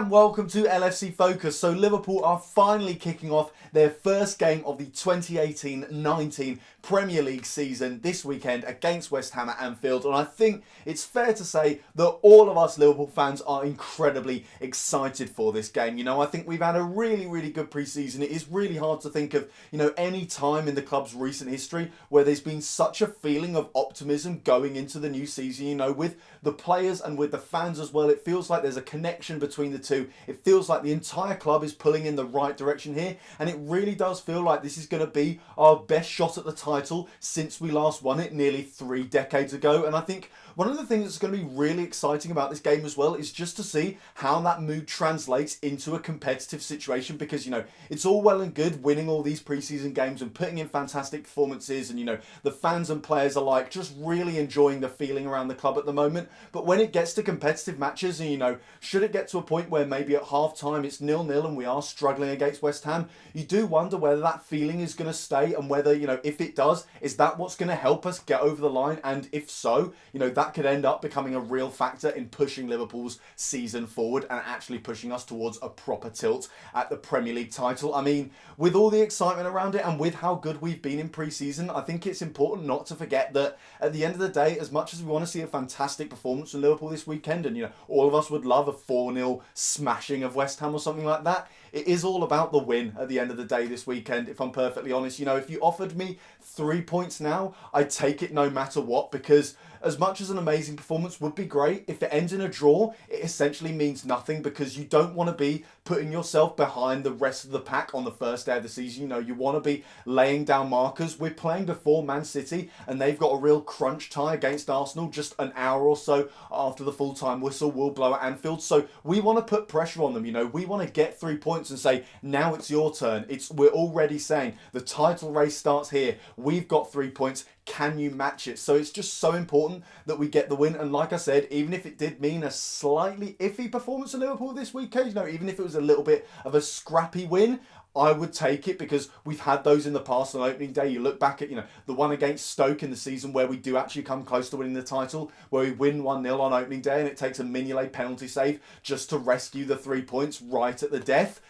and welcome to LFC Focus. So Liverpool are finally kicking off their first game of the 2018-19 Premier League season this weekend against West Ham at Anfield, and I think it's fair to say that all of us Liverpool fans are incredibly excited for this game. You know, I think we've had a really good pre-season. It is really hard to think of, any time in the club's recent history where there's been such a feeling of optimism going into the new season, with the players and with the fans as well. It feels like there's a connection between the two. It feels like the entire club is pulling in the right direction here, and it really does feel like this is going to be our best shot at the title since we last won it nearly 3 decades ago. And I think one of the things that's going to be really exciting about this game as well is just to see how that mood translates into a competitive situation, because, it's all well and good winning all these preseason games and putting in fantastic performances and, the fans and players alike just really enjoying the feeling around the club at the moment. But when it gets to competitive matches and, should it get to a point where maybe at half time it's 0-0 and we are struggling against West Ham, you do wonder whether that feeling is going to stay, and whether, if it does, is that what's going to help us get over the line? And if so, that could end up becoming a real factor in pushing Liverpool's season forward and actually pushing us towards a proper tilt at the Premier League title. I mean, with all the excitement around it and with how good we've been in pre-season, I think it's important not to forget that at the end of the day, as much as we want to see a fantastic performance from Liverpool this weekend, and all of us would love a 4-0 smashing of West Ham or something like that, it is all about the win at the end of the day this weekend, if I'm perfectly honest. If you offered me 3 points now, I'd take it no matter what, because as much as an amazing performance would be great, if it ends in a draw, it essentially means nothing, because you don't want to be putting yourself behind the rest of the pack on the first day of the season. You want to be laying down markers. We're playing before Man City, and they've got a real crunch tie against Arsenal just an hour or so after the full-time whistle will blow at Anfield. So we want to put pressure on them. We want to get 3 points and say, now it's your turn. We're already saying the title race starts here. We've got 3 points. Can you match it? So it's just so important that we get the win. And like I said, even if it did mean a slightly iffy performance of Liverpool this weekend, even if it was a little bit of a scrappy win, I would take it, because we've had those in the past on opening day. You look back at, the one against Stoke in the season where we do actually come close to winning the title, where we win 1-0 on opening day and it takes a Mignolet penalty save just to rescue the 3 points right at the death.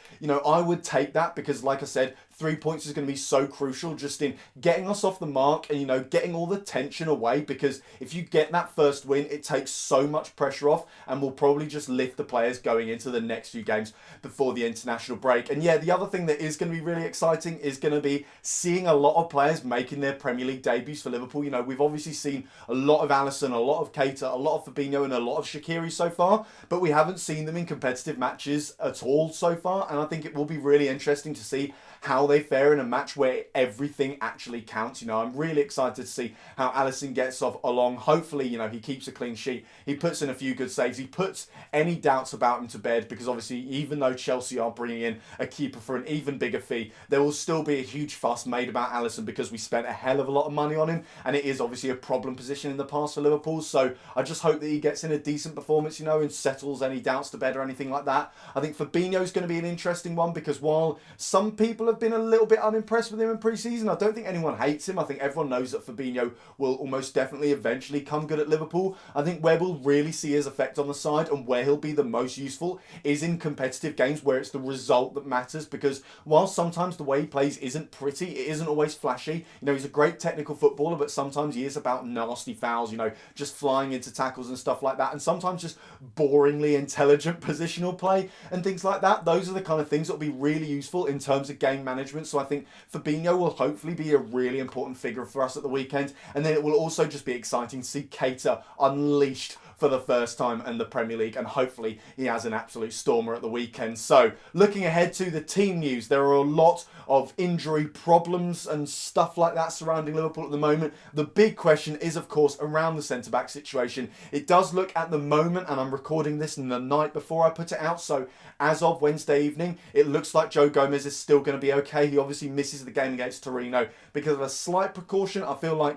I would take that, because like I said, 3 points is going to be so crucial just in getting us off the mark and, getting all the tension away, because if you get that first win, it takes so much pressure off and will probably just lift the players going into the next few games before the international break. And yeah, the other thing that is going to be really exciting is going to be seeing a lot of players making their Premier League debuts for Liverpool. We've obviously seen a lot of Alisson, a lot of Keita, a lot of Fabinho and a lot of Shaqiri so far, but we haven't seen them in competitive matches at all so far, and I think it will be really interesting to see how they fare in a match where everything actually counts. I'm really excited to see how Alisson gets off along. Hopefully, he keeps a clean sheet. He puts in a few good saves. He puts any doubts about him to bed, because obviously, even though Chelsea are bringing in a keeper for an even bigger fee, there will still be a huge fuss made about Alisson, because we spent a hell of a lot of money on him, and it is obviously a problem position in the past for Liverpool. So I just hope that he gets in a decent performance, and settles any doubts to bed or anything like that. I think Fabinho is going to be an interesting one, because while some people have been a little bit unimpressed with him in pre-season, I don't think anyone hates him. I think everyone knows that Fabinho will almost definitely eventually come good at Liverpool. I think where we'll really see his effect on the side and where he'll be the most useful is in competitive games where it's the result that matters, because while sometimes the way he plays isn't pretty, it isn't always flashy. He's a great technical footballer, but sometimes he is about nasty fouls, just flying into tackles and stuff like that, and sometimes just boringly intelligent positional play and things like that. Those are the kind of things that will be really useful in terms of game management. So I think Fabinho will hopefully be a really important figure for us at the weekend. And then it will also just be exciting to see Keita unleashed for the first time in the Premier League, and hopefully he has an absolute stormer at the weekend. So looking ahead to the team news, there are a lot of injury problems and stuff like that surrounding Liverpool at the moment. The big question is, of course, around the centre-back situation. It does look at the moment, and I'm recording this in the night before I put it out, so as of Wednesday evening, it looks like Joe Gomez is still going to be okay. He obviously misses the game against Torino because of a slight precaution. I feel like,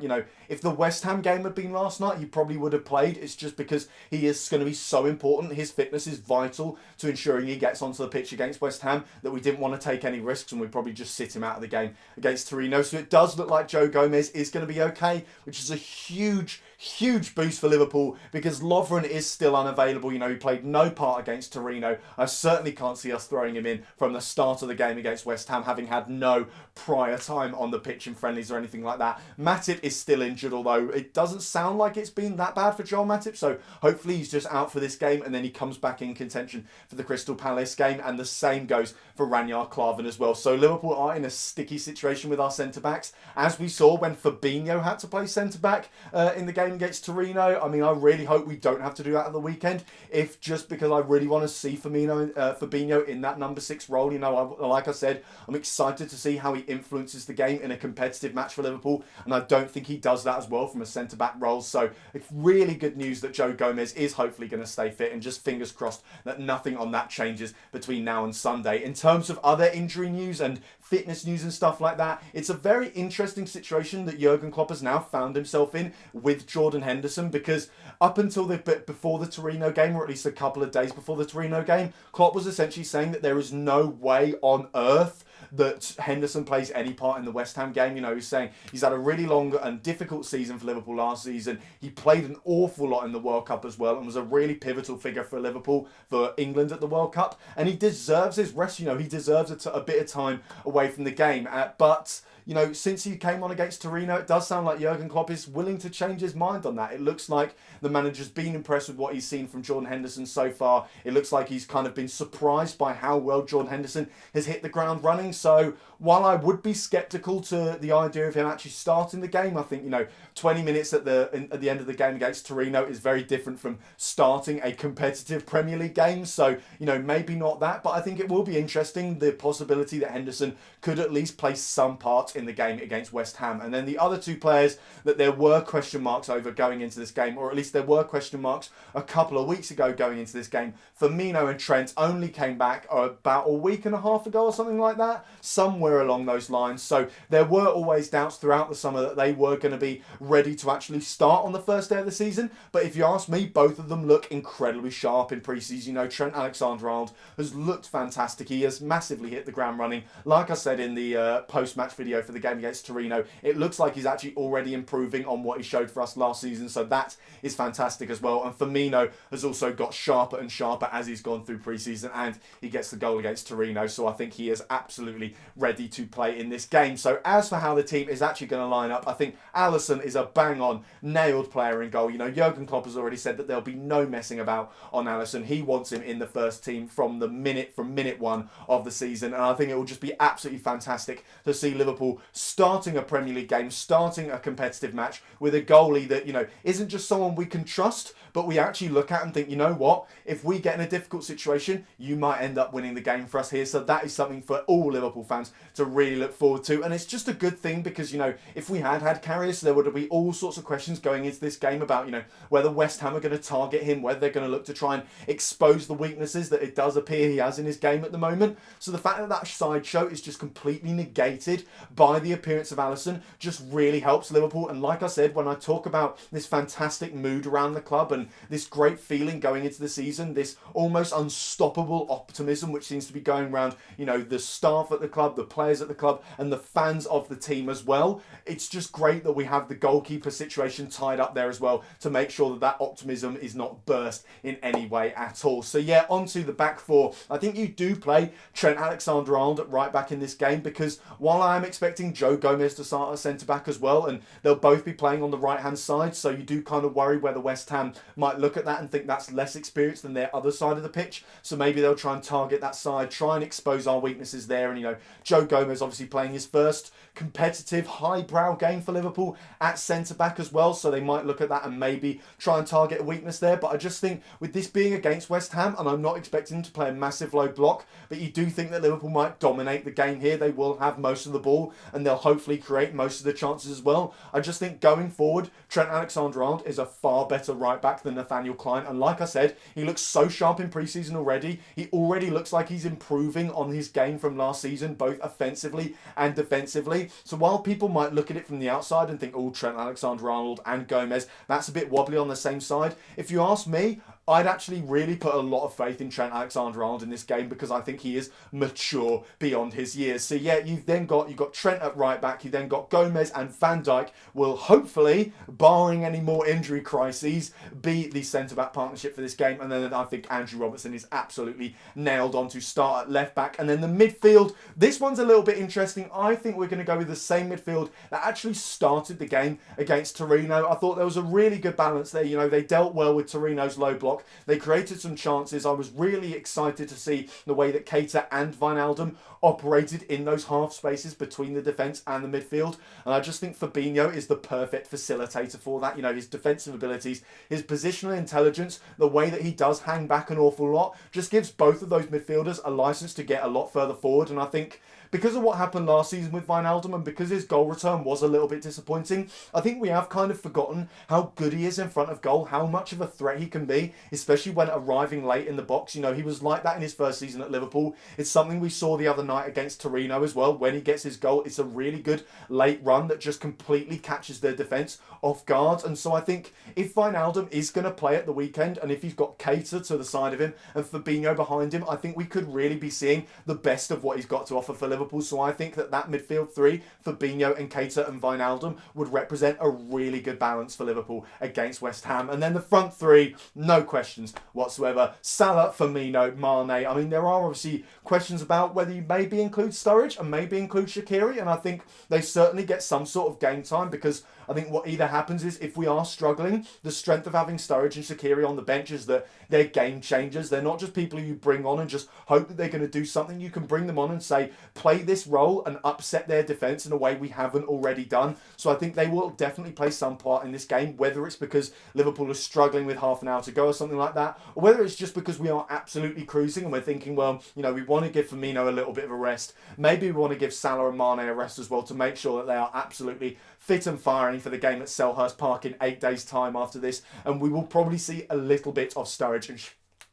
if the West Ham game had been last night, he probably would have played. It's just because he is going to be so important. His fitness is vital to ensuring he gets onto the pitch against West Ham, that we didn't want to take any risks, and we probably just sit him out of the game against Torino. So it does look like Joe Gomez is going to be okay, which is a huge huge boost for Liverpool because Lovren is still unavailable. You know, he played no part against Torino. I certainly can't see us throwing him in from the start of the game against West Ham, having had no prior time on the pitch in friendlies or anything like that. Matip is still injured, although it doesn't sound like it's been that bad for Joel Matip, so hopefully he's just out for this game and then he comes back in contention for the Crystal Palace game, and the same goes for Ranyar Klavan as well. So Liverpool are in a sticky situation with our centre-backs, as we saw when Fabinho had to play centre-back in the game against Torino. I mean, I really hope we don't have to do that at the weekend, if just because I really want to see Fabinho in that number 6 role. You know, like I said, I'm excited to see how he influences the game in a competitive match for Liverpool, and I don't think he does that as well from a centre-back role. So it's really good news that Joe Gomez is hopefully going to stay fit, and just fingers crossed that nothing on that changes between now and Sunday. In terms of other injury news and fitness news and stuff like that, it's a very interesting situation that Jurgen Klopp has now found himself in with Jordan Henderson, because up until before the Torino game, or at least a couple of days before the Torino game, Klopp was essentially saying that there is no way on earth that Henderson plays any part in the West Ham game. You know, he's saying he's had a really long and difficult season for Liverpool last season. He played an awful lot in the World Cup as well and was a really pivotal figure for Liverpool, for England at the World Cup. And he deserves his rest. You know, he deserves a bit of time away from the game. But you know, since he came on against Torino, it does sound like Jurgen Klopp is willing to change his mind on that. It looks like the manager's been impressed with what he's seen from Jordan Henderson so far. It looks like he's kind of been surprised by how well Jordan Henderson has hit the ground running. So while I would be sceptical to the idea of him actually starting the game, I think, you know, 20 minutes at the end of the game against Torino is very different from starting a competitive Premier League game. So, you know, maybe not that, but I think it will be interesting, the possibility that Henderson could at least play some part in the game against West Ham. And then the other two players that there were question marks over going into this game, or at least there were question marks a couple of weeks ago going into this game, Firmino and Trent only came back about a week and a half ago or something like that, somewhere along those lines. So there were always doubts throughout the summer that they were going to be ready to actually start on the first day of the season. But if you ask me, both of them look incredibly sharp in pre-season. You know, Trent Alexander-Arnold has looked fantastic. He has massively hit the ground running. Like I said in the post-match video for the game against Torino, it looks like he's actually already improving on what he showed for us last season. So that is fantastic as well. And Firmino has also got sharper and sharper as he's gone through pre-season, and he gets the goal against Torino. So I think he is absolutely ready to play in this game. So as for how the team is actually going to line up, I think Alisson is a bang-on, nailed player in goal. You know, Jurgen Klopp has already said that there'll be no messing about on Alisson. He wants him in the first team from minute one of the season, and I think it will just be absolutely fantastic to see Liverpool starting a Premier League game, starting a competitive match with a goalie that, you know, isn't just someone we can trust, but we actually look at and think, you know what, if we get in a difficult situation, you might end up winning the game for us here. So that is something for all Liverpool fans to really look forward to. And it's just a good thing because, you know, if we had Karius, there would be all sorts of questions going into this game about, you know, whether West Ham are going to target him, whether they're going to look to try and expose the weaknesses that it does appear he has in his game at the moment. So the fact that that sideshow is just completely negated by the appearance of Alisson just really helps Liverpool. And like I said, when I talk about this fantastic mood around the club and this great feeling going into the season, this almost unstoppable optimism which seems to be going around, you know, the staff at the club, the players at the club, and the fans of the team as well, it's just great that we have the goalkeeper situation tied up there as well to make sure that that optimism is not burst in any way at all. So yeah, onto the back four. I think you do play Trent Alexander-Arnold at right back in this game, because while I am expecting Joe Gomez to start at centre back as well, and they'll both be playing on the right hand side, so you do kind of worry whether West Ham might look at that and think that's less experienced than their other side of the pitch. So maybe they'll try and target that side, try and expose our weaknesses there. And, you know, Joe Gomez obviously playing his first competitive, highbrow game for Liverpool at centre-back as well. So they might look at that and maybe try and target a weakness there. But I just think with this being against West Ham, and I'm not expecting them to play a massive low block, but you do think that Liverpool might dominate the game here. They will have most of the ball and they'll hopefully create most of the chances as well. I just think going forward, Trent Alexander-Arnold is a far better right back than Nathaniel Klein. And like I said, he looks so sharp in pre-season already. He already looks like he's improving on his game from last season, both offensively and defensively. So while people might look at it from the outside and think, oh, Trent Alexander-Arnold and Gomez, that's a bit wobbly on the same side, if you ask me, I'd actually really put a lot of faith in Trent Alexander-Arnold in this game because I think he is mature beyond his years. So yeah, you've got Trent at right back, you then got Gomez and Van Dijk will hopefully, barring any more injury crises, be the centre-back partnership for this game. And then I think Andrew Robertson is absolutely nailed on to start at left back. And then the midfield, this one's a little bit interesting. I think we're going to go with the same midfield that actually started the game against Torino. I thought there was a really good balance there. You know, they dealt well with Torino's low block. They created some chances. I was really excited to see the way that Keita and Wijnaldum operated in those half spaces between the defence and the midfield. And I just think Fabinho is the perfect facilitator for that. You know, his defensive abilities, his positional intelligence, the way that he does hang back an awful lot, just gives both of those midfielders a licence to get a lot further forward. And I think because of what happened last season with Wijnaldum and because his goal return was a little bit disappointing, I think we have kind of forgotten how good he is in front of goal, how much of a threat he can be, especially when arriving late in the box. You know, he was like that in his first season at Liverpool. It's something we saw the other night against Torino as well. When he gets his goal, it's a really good late run that just completely catches their defence off guard. And so I think if Wijnaldum is going to play at the weekend, and if he's got Keita to the side of him and Fabinho behind him, I think we could really be seeing the best of what he's got to offer for Liverpool. So I think that midfield three, Fabinho and Keita and Wijnaldum, would represent a really good balance for Liverpool against West Ham. And then the front three, no questions whatsoever. Salah, Firmino, Mane. I mean, there are obviously questions about whether you maybe include Sturridge and maybe include Shaqiri, and I think they certainly get some sort of game time because I think what either happens is if we are struggling, the strength of having Sturridge and Shaqiri on the bench is that they're game changers. They're not just people who you bring on and just hope that they're going to do something. You can bring them on and say, play this role and upset their defence in a way we haven't already done. So I think they will definitely play some part in this game, whether it's because Liverpool is struggling with half an hour to go or something like that, or whether it's just because we are absolutely cruising and we're thinking, well, you know, we want to give Firmino a little bit of a rest. Maybe we want to give Salah and Mane a rest as well to make sure that they are absolutely fit and firing for the game at Selhurst Park in 8 days' time after this. And we will probably see a little bit of Sturridge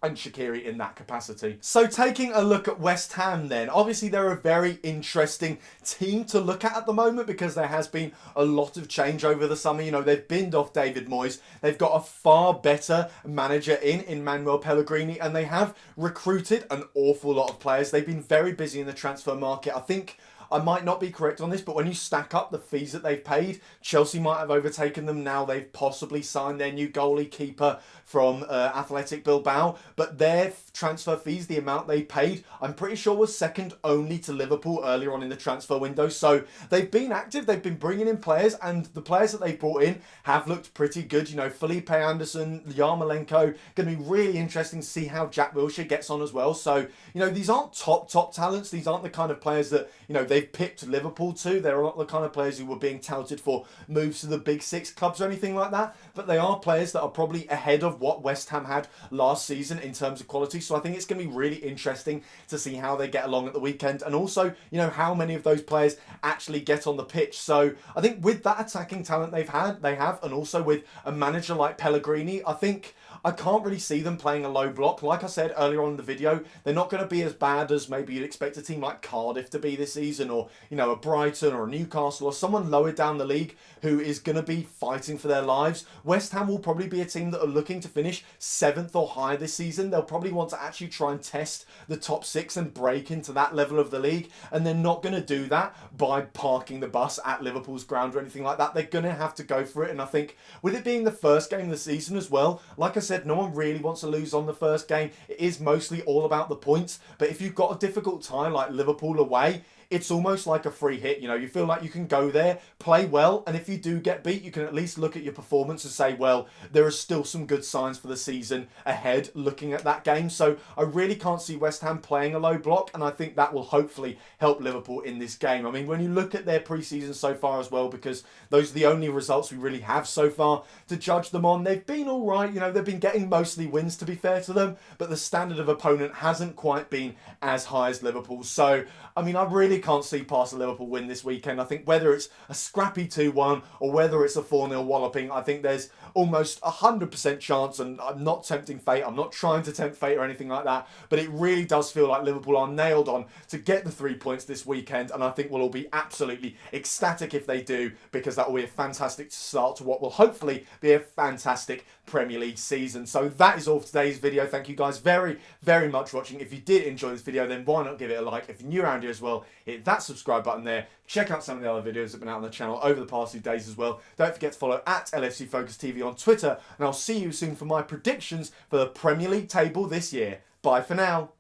and Shaqiri in that capacity. So taking a look at West Ham then, obviously they're a very interesting team to look at the moment because there has been a lot of change over the summer. You know, they've binned off David Moyes. They've got a far better manager in Manuel Pellegrini, and they have recruited an awful lot of players. They've been very busy in the transfer market. I think I might not be correct on this, but when you stack up the fees that they've paid, Chelsea might have overtaken them. Now they've possibly signed their new goalie keeper from Athletic Bilbao, but their transfer fees, the amount they paid, I'm pretty sure was second only to Liverpool earlier on in the transfer window. So they've been active, they've been bringing in players, and the players that they've brought in have looked pretty good. You know, Felipe Anderson, Yarmolenko, going to be really interesting to see how Jack Wilshere gets on as well. So, you know, these aren't top talents. These aren't the kind of players that, you know, they've pipped Liverpool to. They're not the kind of players who were being touted for moves to the big six clubs or anything like that. But they are players that are probably ahead of what West Ham had last season in terms of quality. So I think it's going to be really interesting to see how they get along at the weekend. And also, you know, how many of those players actually get on the pitch. So I think with that attacking talent they have, and also with a manager like Pellegrini, I think I can't really see them playing a low block. Like I said earlier on in the video, they're not going to be as bad as maybe you'd expect a team like Cardiff to be this season, or, you know, a Brighton or a Newcastle or someone lower down the league who is going to be fighting for their lives. West Ham will probably be a team that are looking to finish 7th or higher this season. They'll probably want to actually try and test the top 6 and break into that level of the league, and they're not going to do that by parking the bus at Liverpool's ground or anything like that. They're going to have to go for it, and I think with it being the first game of the season as well, like I said, no one really wants to lose on the first game. It is mostly all about the points, but if you've got a difficult time like Liverpool away, it's almost like a free hit. You know, you feel like you can go there, play well, and if you do get beat, you can at least look at your performance and say, well, there are still some good signs for the season ahead looking at that game. So I really can't see West Ham playing a low block, and I think that will hopefully help Liverpool in this game. I mean, when you look at their pre-season so far as well, because those are the only results we really have so far to judge them on, they've been all right. You know, they've been getting mostly wins, to be fair to them, but the standard of opponent hasn't quite been as high as Liverpool. So, I mean, I really can't see past a Liverpool win this weekend. I think whether it's a scrappy 2-1 or whether it's a 4-0 walloping, I think there's almost 100% chance, and I'm not tempting fate, I'm not trying to tempt fate or anything like that, but it really does feel like Liverpool are nailed on to get the 3 points this weekend, and I think we'll all be absolutely ecstatic if they do, because that will be a fantastic start to what will hopefully be a fantastic Premier League season. So that is all for today's video. Thank you guys very, very much for watching. If you did enjoy this video, then why not give it a like? If you're new around here as well, hit that subscribe button there. Check out some of the other videos that have been out on the channel over the past few days as well. Don't forget to follow at LFC Focus TV on Twitter, and I'll see you soon for my predictions for the Premier League table this year. Bye for now.